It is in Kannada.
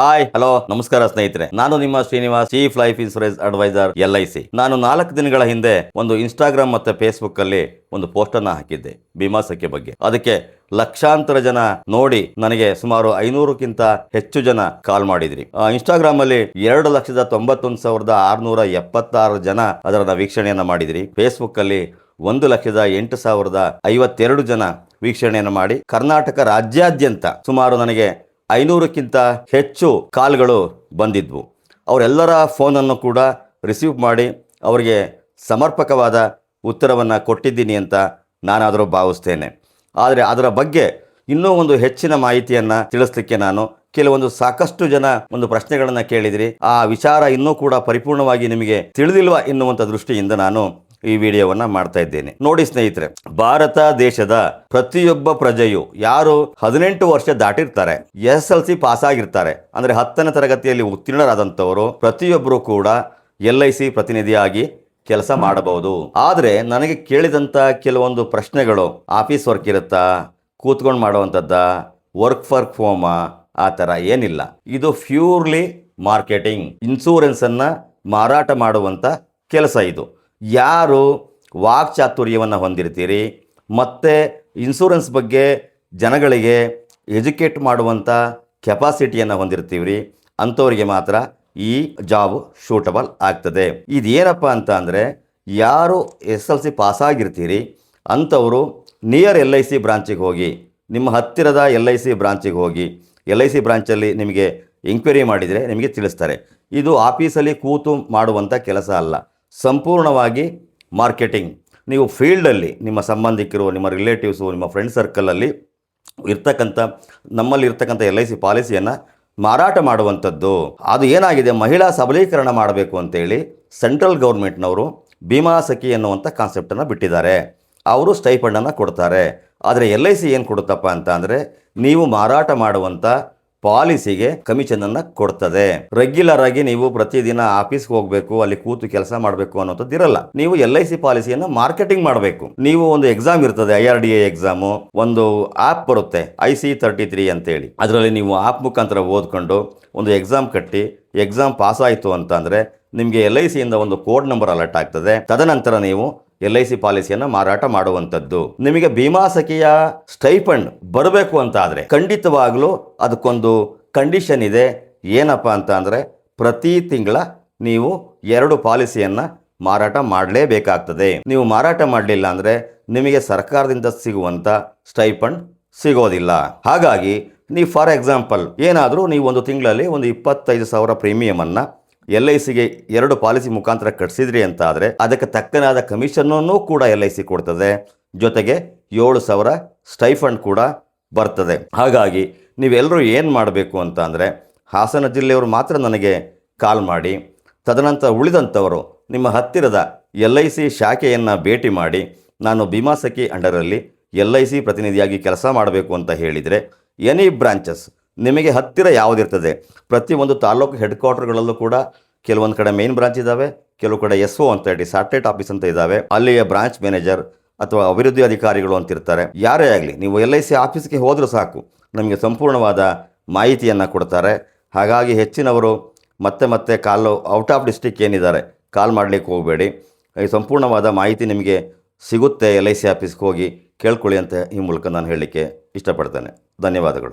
ಹಾಯ್ ಹಲೋ ನಮಸ್ಕಾರ ಸ್ನೇಹಿತರೆ, ನಾನು ನಿಮ್ಮ Srinivas, chief life insurance advisor LIC. ನಾನು 4 ದಿನಗಳ ಹಿಂದೆ ಒಂದು ಇನ್ಸ್ಟಾಗ್ರಾಮ್ ಮತ್ತೆ ಫೇಸ್ಬುಕ್ ಅಲ್ಲಿ ಒಂದು ಪೋಸ್ಟ್ ಅನ್ನ ಹಾಕಿದ್ದೆ ಬಿಮಾ ಸಖಿ ಬಗ್ಗೆ. ಅದಕ್ಕೆ ಲಕ್ಷಾಂತರ ಜನ ನೋಡಿ ನನಗೆ ಸುಮಾರು 500ಕ್ಕಿಂತ ಹೆಚ್ಚು ಜನ ಕಾಲ್ ಮಾಡಿದ್ರಿ. ಇನ್ಸ್ಟಾಗ್ರಾಮ್ ಅಲ್ಲಿ 2,91,676 ಜನ ಅದರ ವೀಕ್ಷಣೆಯನ್ನ ಮಾಡಿದ್ರಿ. ಫೇಸ್ಬುಕ್ ಅಲ್ಲಿ 1,08,052 ಜನ ವೀಕ್ಷಣೆಯನ್ನು ಮಾಡಿ ಕರ್ನಾಟಕ ರಾಜ್ಯಾದ್ಯಂತ ಸುಮಾರು ನನಗೆ 500ಕ್ಕಿಂತ ಹೆಚ್ಚು ಕಾಲ್ಗಳು ಬಂದಿದ್ವು. ಅವರೆಲ್ಲರ ಫೋನನ್ನು ಕೂಡ ರಿಸೀವ್ ಮಾಡಿ ಅವರಿಗೆ ಸಮರ್ಪಕವಾದ ಉತ್ತರವನ್ನು ಕೊಟ್ಟಿದ್ದೀನಿ ಅಂತ ನಾನಾದರೂ ಭಾವಿಸ್ತೇನೆ. ಆದರೆ ಅದರ ಬಗ್ಗೆ ಇನ್ನೂ ಒಂದು ಹೆಚ್ಚಿನ ಮಾಹಿತಿಯನ್ನು ತಿಳಿಸ್ಲಿಕ್ಕೆ ನಾನು ಕೆಲವೊಂದು ಸಾಕಷ್ಟು ಜನ ಒಂದು ಪ್ರಶ್ನೆಗಳನ್ನು ಕೇಳಿದಿರಿ. ಆ ವಿಚಾರ ಇನ್ನೂ ಕೂಡ ಪರಿಪೂರ್ಣವಾಗಿ ನಿಮಗೆ ತಿಳಿದಿಲ್ವಾ ಎನ್ನುವಂಥ ದೃಷ್ಟಿಯಿಂದ ನಾನು ಈ ವಿಡಿಯೋವನ್ನ ಮಾಡ್ತಾ ಇದ್ದೇನೆ. ನೋಡಿ ಸ್ನೇಹಿತರೆ, ಭಾರತ ದೇಶದ ಪ್ರತಿಯೊಬ್ಬ ಪ್ರಜೆಯು ಯಾರು 18 ವರ್ಷ ದಾಟಿರ್ತಾರೆ, SSLC ಪಾಸ್ ಆಗಿರ್ತಾರೆ, ಅಂದ್ರೆ 10ನೇ ತರಗತಿಯಲ್ಲಿ ಉತ್ತೀರ್ಣರಾದಂಥವರು ಪ್ರತಿಯೊಬ್ಬರು ಕೂಡ LIC ಪ್ರತಿನಿಧಿಯಾಗಿ ಕೆಲಸ ಮಾಡಬಹುದು. ಆದರೆ ನನಗೆ ಕೇಳಿದಂಥ ಕೆಲವೊಂದು ಪ್ರಶ್ನೆಗಳು, ಆಫೀಸ್ ವರ್ಕ್ ಇರುತ್ತಾ, ಕೂತ್ಕೊಂಡು ಮಾಡುವಂಥದ್ದ, ವರ್ಕ್ ಫಾರ್ ಹೋಮ, ಆ ಥರ ಏನಿಲ್ಲ. ಇದು ಪ್ಯೂರ್ಲಿ ಮಾರ್ಕೆಟಿಂಗ್, ಇನ್ಶೂರೆನ್ಸನ್ನು ಮಾರಾಟ ಮಾಡುವಂಥ ಕೆಲಸ. ಇದು ಯಾರು ವಾಕ್ಚಾತುರ್ಯವನ್ನು ಹೊಂದಿರ್ತೀರಿ ಮತ್ತು ಇನ್ಶೂರೆನ್ಸ್ ಬಗ್ಗೆ ಜನಗಳಿಗೆ ಎಜುಕೇಟ್ ಮಾಡುವಂಥ ಕೆಪಾಸಿಟಿಯನ್ನು ಹೊಂದಿರ್ತೀವಿ ಅಂಥವ್ರಿಗೆ ಮಾತ್ರ ಈ ಜಾಬ್ ಶೂಟಬಲ್ ಆಗ್ತದೆ. ಇದೇನಪ್ಪ ಅಂತ ಅಂದರೆ, ಯಾರು SSLC ಪಾಸಾಗಿರ್ತೀರಿ ಅಂಥವರು ನಿಯರ್ LIC ಬ್ರಾಂಚಿಗೆ ಹೋಗಿ, ನಿಮ್ಮ ಹತ್ತಿರದ LIC ಬ್ರಾಂಚಿಗೆ ಹೋಗಿ, LIC ಬ್ರಾಂಚಲ್ಲಿ ನಿಮಗೆ ಎಂಕ್ವೈರಿ ಮಾಡಿದರೆ ನಿಮಗೆ ತಿಳಿಸ್ತಾರೆ. ಇದು ಆಫೀಸಲ್ಲಿ ಕೂತು ಮಾಡುವಂಥ ಕೆಲಸ ಅಲ್ಲ, ಸಂಪೂರ್ಣವಾಗಿ ಮಾರ್ಕೆಟಿಂಗ್. ನೀವು ಫೀಲ್ಡಲ್ಲಿ ನಿಮ್ಮ ಸಂಬಂಧಿಕರು, ನಿಮ್ಮ ರಿಲೇಟಿವ್ಸು, ನಿಮ್ಮ ಫ್ರೆಂಡ್ ಸರ್ಕಲಲ್ಲಿ ನಮ್ಮಲ್ಲಿ ಇರ್ತಕ್ಕಂಥ LIC ಪಾಲಿಸಿಯನ್ನು ಮಾರಾಟ ಮಾಡುವಂಥದ್ದು. ಅದು ಏನಾಗಿದೆ, ಮಹಿಳಾ ಸಬಲೀಕರಣ ಮಾಡಬೇಕು ಅಂತೇಳಿ ಸೆಂಟ್ರಲ್ ಗೌರ್ಮೆಂಟ್ನವರು ಬಿಮಾ ಸಖಿ ಎನ್ನುವಂಥ ಕಾನ್ಸೆಪ್ಟನ್ನು ಬಿಟ್ಟಿದ್ದಾರೆ. ಅವರು ಸ್ಟೈಪಂಡನ್ನು ಕೊಡ್ತಾರೆ. ಆದರೆ LIC ಏನು ಕೊಡುತ್ತಪ್ಪ ಅಂತ ಅಂದರೆ, ನೀವು ಮಾರಾಟ ಮಾಡುವಂಥ ಪಾಲಿಸಿಗೆ ಕಮಿಷನನ್ನು ಕೊಡ್ತದೆ. ರೆಗ್ಯುಲರ್ ಆಗಿ ನೀವು ಪ್ರತಿದಿನ ಆಫೀಸ್ಗೆ ಹೋಗಬೇಕು, ಅಲ್ಲಿ ಕೂತು ಕೆಲಸ ಮಾಡಬೇಕು ಅನ್ನೋಂಥದ್ದು ಇರಲ್ಲ. ನೀವು LIC ಪಾಲಿಸಿಯನ್ನು ಮಾರ್ಕೆಟಿಂಗ್ ಮಾಡಬೇಕು. ನೀವು ಒಂದು ಎಕ್ಸಾಮ್ ಇರ್ತದೆ, IRDA ಎಕ್ಸಾಮು, ಒಂದು ಆ್ಯಪ್ ಬರುತ್ತೆ IC33 ಅಂತೇಳಿ. ಅದರಲ್ಲಿ ನೀವು ಆ್ಯಪ್ ಮುಖಾಂತರ ಓದ್ಕೊಂಡು ಒಂದು ಎಕ್ಸಾಮ್ ಕಟ್ಟಿ ಎಕ್ಸಾಮ್ ಪಾಸ್ ಆಯಿತು ಅಂತಂದರೆ ನಿಮಗೆ LICಯಿಂದ ಒಂದು ಕೋಡ್ ನಂಬರ್ ಅಲರ್ಟ್ ಆಗ್ತದೆ. ತದನಂತರ ನೀವು LIC ಪಾಲಿಸಿಯನ್ನು ಮಾರಾಟ ಮಾಡುವಂಥದ್ದು. ನಿಮಗೆ ಬಿಮಾ ಸಖಿಯ ಸ್ಟೈಪಂಡ್ ಬರಬೇಕು ಅಂತ ಆದರೆ ಖಂಡಿತವಾಗಲೂ ಅದಕ್ಕೊಂದು ಕಂಡೀಷನ್ ಇದೆ. ಏನಪ್ಪ ಅಂತ ಅಂದರೆ, ಪ್ರತಿ ತಿಂಗಳ ನೀವು 2 ಪಾಲಿಸಿಯನ್ನು ಮಾರಾಟ ಮಾಡಲೇಬೇಕಾಗ್ತದೆ. ನೀವು ಮಾರಾಟ ಮಾಡಲಿಲ್ಲ ಅಂದರೆ ನಿಮಗೆ ಸರ್ಕಾರದಿಂದ ಸಿಗುವಂಥ ಸ್ಟೈಪಂಡ್ ಸಿಗೋದಿಲ್ಲ. ಹಾಗಾಗಿ ನೀವು ಫಾರ್ ಎಕ್ಸಾಂಪಲ್ ಏನಾದರೂ ನೀವು ಒಂದು ತಿಂಗಳಲ್ಲಿ ಒಂದು 25,000 ಪ್ರೀಮಿಯಮನ್ನು LICಗೆ 2 ಪಾಲಿಸಿ ಮುಖಾಂತರ ಕಟ್ಸಿದ್ರಿ ಅಂತ ಆದರೆ ಅದಕ್ಕೆ ತಕ್ಕನಾದ ಕಮಿಷನ್ನೂ ಕೂಡ LIC ಕೊಡ್ತದೆ. ಜೊತೆಗೆ 7,000 ಸ್ಟೈಫಂಡ್ ಕೂಡ ಬರ್ತದೆ. ಹಾಗಾಗಿ ನೀವೆಲ್ಲರೂ ಏನು ಮಾಡಬೇಕು ಅಂತ ಅಂದರೆ, ಹಾಸನ ಜಿಲ್ಲೆಯವರು ಮಾತ್ರ ನನಗೆ ಕಾಲ್ ಮಾಡಿ, ತದನಂತರ ಉಳಿದಂಥವರು ನಿಮ್ಮ ಹತ್ತಿರದ LIC ಶಾಖೆಯನ್ನು ಭೇಟಿ ಮಾಡಿ, ನಾನು ಬಿಮಾ ಸಖಿ ಅಂಡರಲ್ಲಿ LIC ಪ್ರತಿನಿಧಿಯಾಗಿ ಕೆಲಸ ಮಾಡಬೇಕು ಅಂತ ಹೇಳಿದರೆ, ಎನಿ ಬ್ರಾಂಚಸ್ ನಿಮಗೆ ಹತ್ತಿರ ಯಾವುದಿರ್ತದೆ, ಪ್ರತಿಯೊಂದು ತಾಲೂಕು ಹೆಡ್ ಕ್ವಾರ್ಟರ್ಗಳಲ್ಲೂ ಕೂಡ ಕೆಲವೊಂದು ಕಡೆ ಮೇನ್ ಬ್ರಾಂಚ್ ಇದ್ದಾವೆ, ಕೆಲವು ಕಡೆ SO ಅಂತ ಹೇಳಿ ಸ್ಯಾಟಲೈಟ್ ಆಫೀಸ್ ಅಂತ ಇದ್ದಾವೆ. ಅಲ್ಲಿಯ ಬ್ರಾಂಚ್ ಮ್ಯಾನೇಜರ್ ಅಥವಾ ಅಭಿವೃದ್ಧಿ ಅಧಿಕಾರಿಗಳು ಅಂತಿರ್ತಾರೆ. ಯಾರೇ ಆಗಲಿ, ನೀವು LIC ಆಫೀಸ್ಗೆ ಹೋದರೂ ಸಾಕು, ನಮಗೆ ಸಂಪೂರ್ಣವಾದ ಮಾಹಿತಿಯನ್ನು ಕೊಡ್ತಾರೆ. ಹಾಗಾಗಿ ಹೆಚ್ಚಿನವರು ಮತ್ತೆ ಕಾಲು ಔಟ್ ಆಫ್ ಡಿಸ್ಟ್ರಿಕ್ಟ್ ಏನಿದ್ದಾರೆ ಕಾಲ್ ಮಾಡಲಿಕ್ಕೆ ಹೋಗಬೇಡಿ. ಈ ಸಂಪೂರ್ಣವಾದ ಮಾಹಿತಿ ನಿಮಗೆ ಸಿಗುತ್ತೆ. LIC ಆಫೀಸ್ಗೆ ಹೋಗಿ ಕೇಳ್ಕೊಳ್ಳಿ ಅಂತ ಈ ಮೂಲಕ ನಾನು ಹೇಳಲಿಕ್ಕೆ ಇಷ್ಟಪಡ್ತೇನೆ. ಧನ್ಯವಾದಗಳು.